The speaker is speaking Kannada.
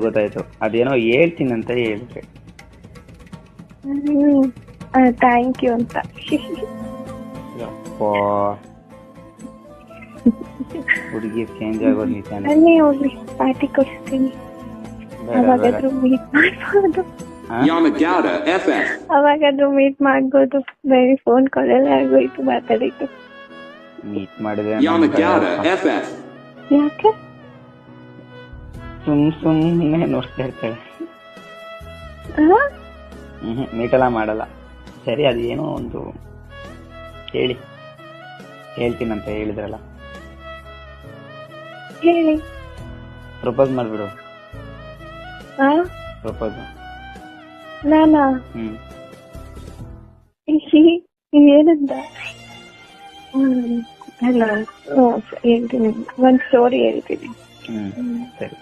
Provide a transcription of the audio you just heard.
ಗೊತ್ತಾಯ್ತು. ಅದೇನೋ ಹೇಳ್ತೀನಿ ಅಂತ ಹೇಳಿದ್ರೆ ಥ್ಯಾಂಕ್ ಯು ಅಂತ. ಹುಡುಗಿ ಚೇಂಜ್ ಆಗೋದು ನಿಜಾನೆ. ಅಲ್ಲಿ ಹೋಗ್ಲಿ ಪಾರ್ಟಿ ಕೊಡಿಸ್ತೀನಿ. ಅವಾಗಾದ್ರೂ ಮೀಟ್ ಮಾಡ್ಬೋದು. ಅವಾಗಾದ್ರೂ ಮೀಟ್ ಮಾಡ್ಬೋದು. ಬರೀ ಫೋನ್ ಕಾಲಲ್ಲಿ ಆಗೋಯ್ತು ಮಾತಾಡಿದ್ದು. ಮೀಟ್ ಮಾಡಿದ್ರೆ ಯಾಕೆ ಸುಮ್ಮನೆ ನೋಡ್ತಾ ಇರ್ತಾಳೆ. ಮೀಟ್ ಎಲ್ಲ ಮಾಡಲ್ಲ. ಸರಿ, ಅದೇನೋ ಒಂದು ಹೇಳ್ತೀನಂತ ಹೇಳಿದ್ರಲ್ಲ, ಹೇಳಿ. ಪ್ರಪೋಸ್ ಮಾಡ್ಬಿಡು. ಪ್ರಪೋಸ್ ನಾನಾ ಏನಂದ? ಅಲ್ಲ ಹೇಳ್ತೀನಿ, ಒಂದ್ ಸ್ಟೋರಿ ಹೇಳ್ತೀನಿ. ಸರಿ.